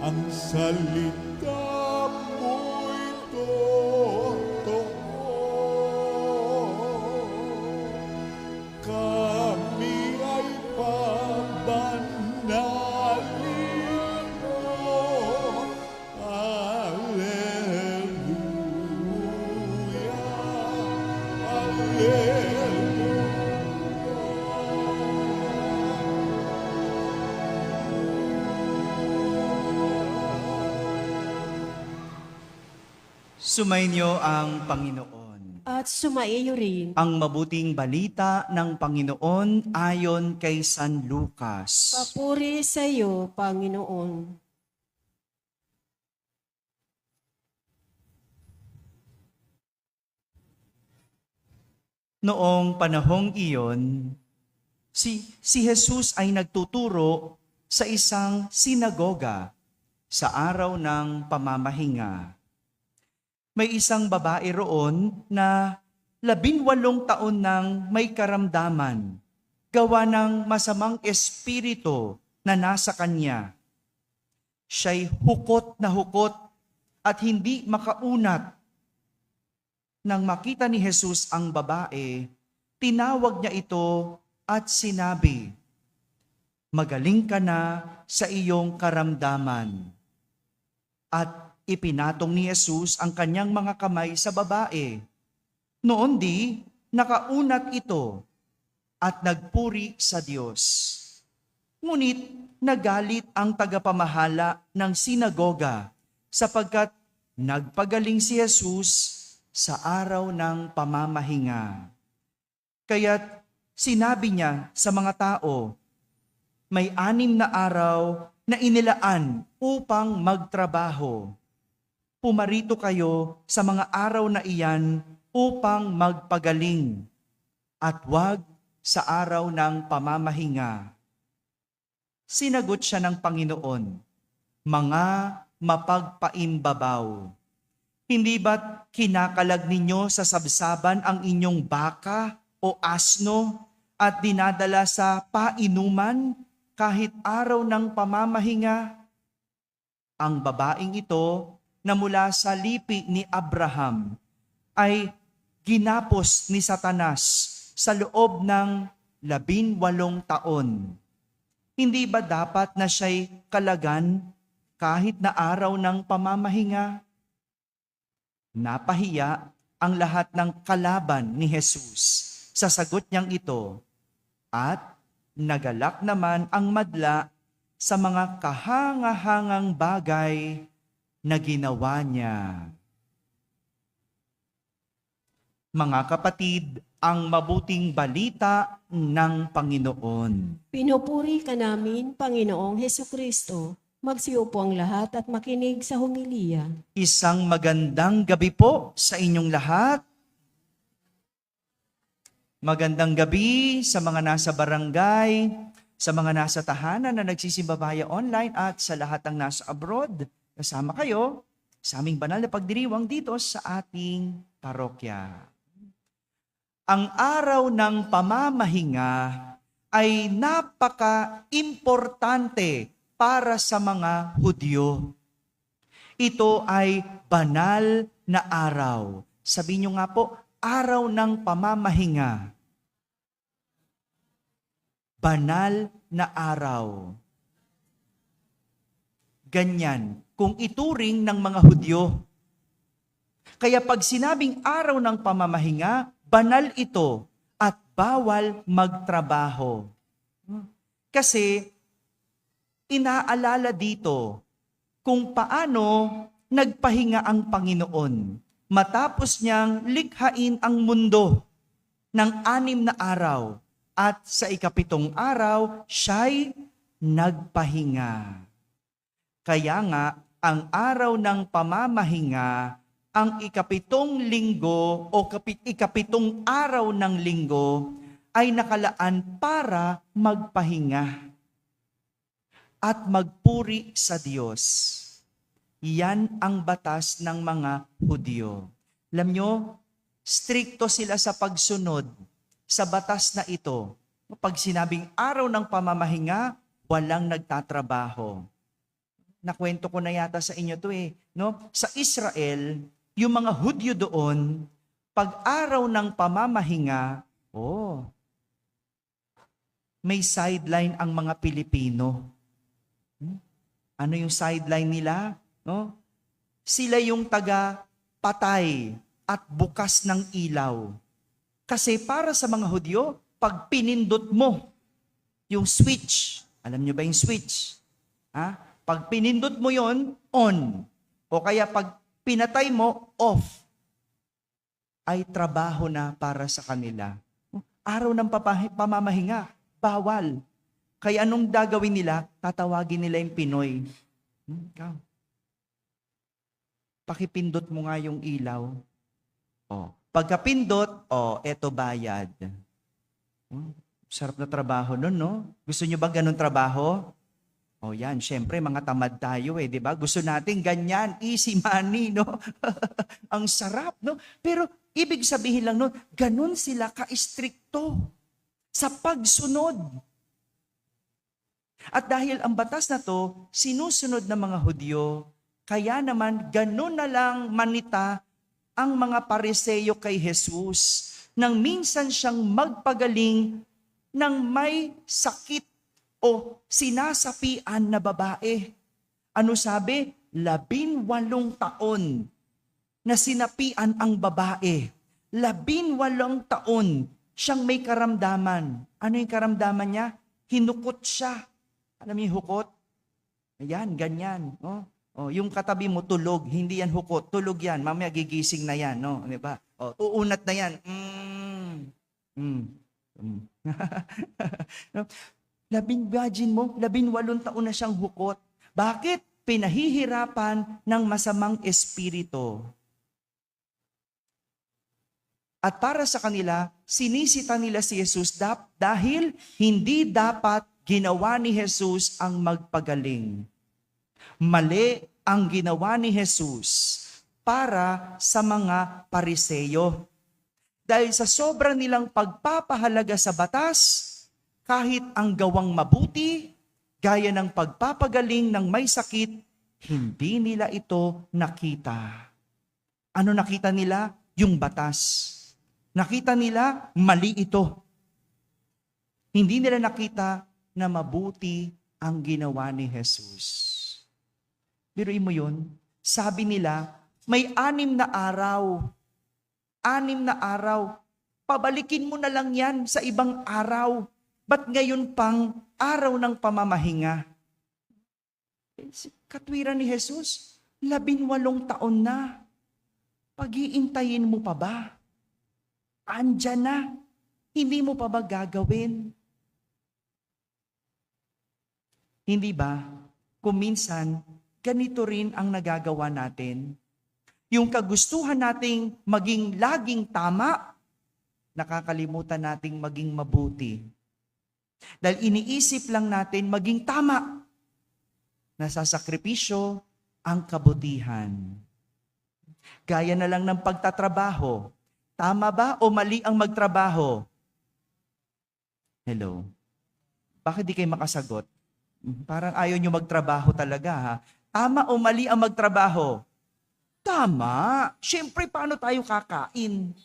ang salita mo'y totoo. Kami ay pabanalin mo. Alleluia, Alleluia. Sumainyo ang Panginoon. At sumaiyo rin. Ang mabuting balita ng Panginoon ayon kay San Lucas. Papuri sa iyo, Panginoon. Noong panahong iyon, si Jesus ay nagtuturo sa isang sinagoga sa araw ng pamamahinga. May isang babae roon na 18 taon nang may karamdaman, gawa ng masamang espiritu na nasa kanya. Siya'y hukot na hukot at hindi makaunat. Nang makita ni Jesus ang babae, tinawag niya ito at sinabi, "Magaling ka na sa iyong karamdaman." At ipinatong ni Jesus ang kanyang mga kamay sa babae. Noon di, nakaunat ito at nagpuri sa Diyos. Ngunit nagalit ang tagapamahala ng sinagoga sapagkat nagpagaling si Jesus sa araw ng pamamahinga. Kaya't sinabi niya sa mga tao, may 6 na araw na inilaan upang magtrabaho. Pumarito kayo sa mga araw na iyan upang magpagaling at wag sa araw ng pamamahinga. Sinagot siya ng Panginoon, mga mapagpaimbabaw. Hindi ba't kinakalag ninyo sa sabsaban ang inyong baka o asno at dinadala sa painuman kahit araw ng pamamahinga? Ang babaeng ito na mula sa lipi ni Abraham ay ginapos ni Satanas sa loob ng 18 taon. Hindi ba dapat na siya'y kalagan kahit na araw ng pamamahinga? Napahiya ang lahat ng kalaban ni Jesus sa sagot niyang ito at nagalak naman ang madla sa mga kahangahangang bagay na ginawa niya. Mga kapatid, ang mabuting balita ng Panginoon. Pinupuri ka namin, Panginoong Hesukristo. Magsiupo ang lahat at makinig sa homilya. Isang magandang gabi po sa inyong lahat. Magandang gabi sa mga nasa barangay, sa mga nasa tahanan na nagsisimba via online at sa lahat ng nasa abroad. Kasama kayo sa aming banal na pagdiriwang dito sa ating parokya. Ang araw ng pamamahinga ay napaka-importante para sa mga Hudyo. Ito ay banal na araw. Sabihin nyo nga po, araw ng pamamahinga. Banal na araw. Ganyan, kung ituring ng mga Hudyo. Kaya pag sinabing araw ng pamamahinga, banal ito at bawal magtrabaho. Kasi inaalala dito kung paano nagpahinga ang Panginoon matapos niyang likhain ang mundo ng 6 na araw at sa 7 araw siya'y nagpahinga. Kaya nga, ang araw ng pamamahinga, ang 7 linggo o 7 araw ng linggo ay nakalaan para magpahinga at magpuri sa Diyos. Yan ang batas ng mga Hudyo. Alam nyo, strikto sila sa pagsunod sa batas na ito. Pag sinabing araw ng pamamahinga, walang nagtatrabaho. Nakwento ko na yata sa inyo to no? Sa Israel, yung mga Hudyo doon, pag araw ng pamamahinga, may sideline ang mga Pilipino. Ano yung sideline nila? No? Sila yung taga-patay at bukas ng ilaw. Kasi para sa mga Hudyo, pag pinindot mo yung switch, alam nyo ba yung switch? Pag pinindot mo yon on. O kaya pag pinatay mo, off. Ay trabaho na para sa kanila. Araw ng pamamahinga, bawal. Kaya anong gagawin nila? Tatawagin nila yung Pinoy. Ikaw. Pakipindot mo nga yung ilaw. Pagkapindot, eto bayad. Sarap na trabaho nun, no? Gusto nyo ba ganun trabaho? Yan, syempre, mga tamad tayo di ba? Gusto natin ganyan, easy money, no? Ang sarap, no? Pero ibig sabihin lang nun, ganun sila ka-istrikto sa pagsunod. At dahil ang batas na to, sinusunod ng mga Hudyo, kaya naman ganun na lang manita ang mga Pariseyo kay Jesus nang minsan siyang magpagaling ng may sakit o sinasapian na babae. Ano sabi? 18 taon na sinapian ang babae. 18 taon siyang may karamdaman. Ano yung karamdaman niya? Hinukot siya. Alam niyo yung hukot? Ayan, ganyan. Yung katabi mo tulog, hindi yan hukot, tulog yan. Mamaya gigising na yan, no? Di ba? Uunat na yan. Imagine mo, 18 taon na siyang hukot. Bakit? Pinahihirapan ng masamang espiritu. At para sa kanila, sinisita nila si Jesus dahil hindi dapat ginawa ni Jesus ang magpagaling. Mali ang ginawa ni Jesus para sa mga Pariseyo. Dahil sa sobra nilang pagpapahalaga sa batas, kahit ang gawang mabuti, gaya ng pagpapagaling ng may sakit, hindi nila ito nakita. Ano nakita nila? Yung batas. Nakita nila, mali ito. Hindi nila nakita na mabuti ang ginawa ni Jesus. Biruin mo yun, sabi nila, may 6 na araw. 6 na araw. Pabalikin mo na lang yan sa ibang araw. Ba't ngayon pang araw ng pamamahinga? Katwiran ni Jesus, 18 taon na. Pag-iintayin mo pa ba? Andyan na. Hindi mo pa ba gagawin? Hindi ba? Kung minsan, ganito rin ang nagagawa natin. Yung kagustuhan nating maging laging tama, nakakalimutan nating maging mabuti. Dahil iniisip lang natin maging tama. Nasasakripisyo ang kabutihan. Gaya na lang ng pagtatrabaho. Tama ba o mali ang magtrabaho? Hello? Bakit di kayo makasagot? Parang ayaw nyo magtrabaho talaga, ha? Tama o mali ang magtrabaho? Tama. Siyempre, paano tayo kakain?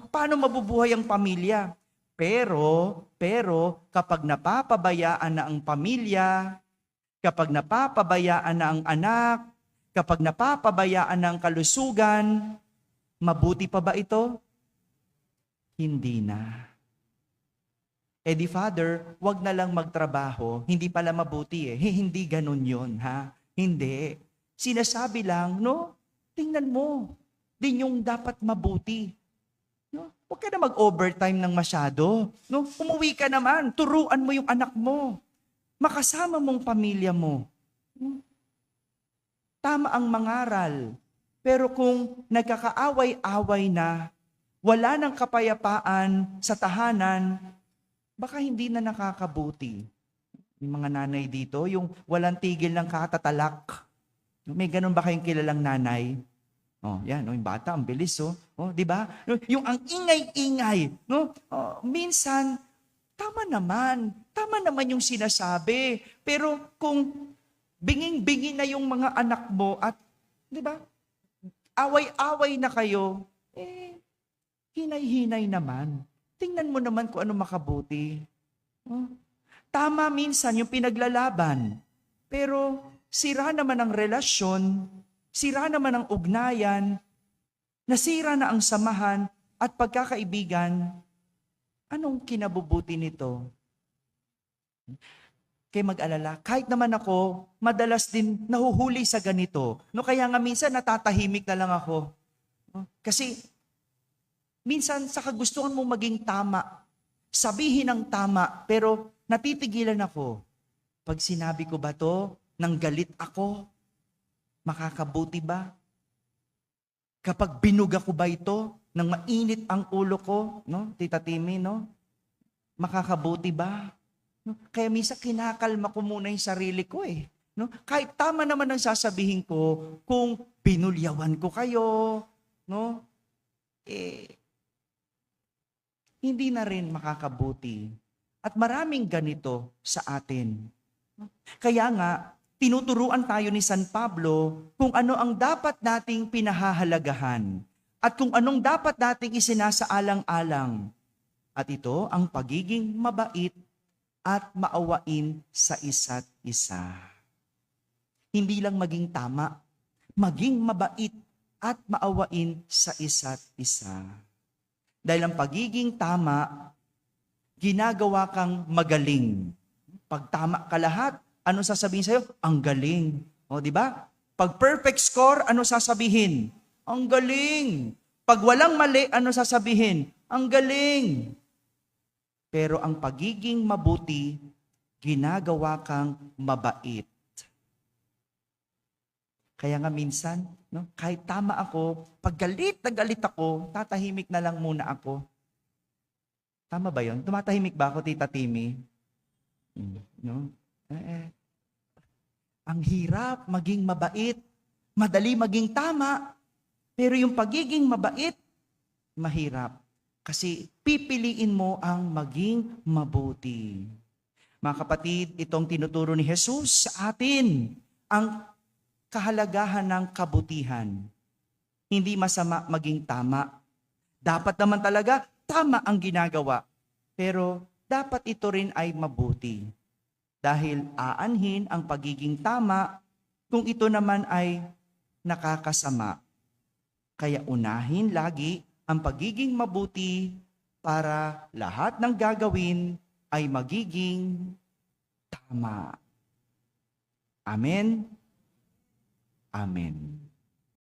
Paano mabubuhay ang pamilya? Pero, kapag napapabayaan na ang pamilya, kapag napapabayaan na ang anak, kapag napapabayaan na ang kalusugan, mabuti pa ba ito? Hindi na. Di Father, wag na lang magtrabaho, hindi pala mabuti Hindi ganun yun, ha? Hindi. Sinasabi lang, no? Tingnan mo, din yung dapat mabuti. No? Huwag ka na mag-overtime ng masyado. No? Umuwi ka naman, turuan mo yung anak mo. Makasama mong pamilya mo. Tama ang mangaral. Pero kung nagkakaaway-away na, wala ng kapayapaan sa tahanan, baka hindi na nakakabuti. Yung mga nanay dito, yung walang tigil ng katatalak. May ganun ba kayong kilalang nanay? Yan, yung bata, ang bilis, di ba? Yung ang ingay-ingay, no? Minsan, tama naman yung sinasabi. Pero kung Binging-bingi na yung mga anak mo at, di ba, away-away na kayo, hinay-hinay naman. Tingnan mo naman kung ano makabuti. Oh. Tama minsan yung pinaglalaban, pero sira naman ang relasyon, sira naman ang ugnayan, nasira na ang samahan at pagkakaibigan. Anong kinabubuti nito? Kaya mag-alala, kahit naman ako, madalas din nahuhuli sa ganito. No, kaya nga minsan natatahimik na lang ako. No? Kasi minsan sa kagustuhan mong maging tama, sabihin ang tama, pero natitigilan ako. Pag sinabi ko ba to, nang galit ako, makakabuti ba? Kapag binuga ko ba ito, nang mainit ang ulo ko, no? Tita Timmy, no? Makakabuti ba? No? Kaya minsan kinakalma ko muna yung sarili ko eh. No? Kahit tama naman ang sasabihin ko, kung binulyawan ko kayo, no? Hindi na rin makakabuti. At maraming ganito sa atin. Kaya nga, tinuturuan tayo ni San Pablo kung ano ang dapat nating pinahahalagahan at kung anong dapat nating isinasaalang-alang. At ito ang pagiging mabait at maawain sa isa't isa. Hindi lang maging tama, maging mabait at maawain sa isa't isa. Dahil ang pagiging tama, ginagawa kang magaling. Pag tama ka lahat, ano sasabihin sa'yo? Ang galing. O, di ba? Pag perfect score, ano sasabihin? Ang galing. Pag walang mali, ano sasabihin? Ang galing. Pero ang pagiging mabuti, ginagawa kang mabait. Kaya nga minsan, no, kahit tama ako, pag galit na galit ako, tatahimik na lang muna ako. Tama ba yun? Tumatahimik ba ako, Tita Timmy? No? Ang hirap maging mabait. Madali maging tama. Pero yung pagiging mabait, mahirap. Kasi pipiliin mo ang maging mabuti. Mga kapatid, itong tinuturo ni Jesus sa atin, ang kahalagahan ng kabutihan. Hindi masama maging tama. Dapat naman talaga, tama ang ginagawa. Pero dapat ito rin ay mabuti. Dahil aanhin ang pagiging tama kung ito naman ay nakakasama. Kaya unahin lagi ang pagiging mabuti para lahat ng gagawin ay magiging tama. Amen. Amen.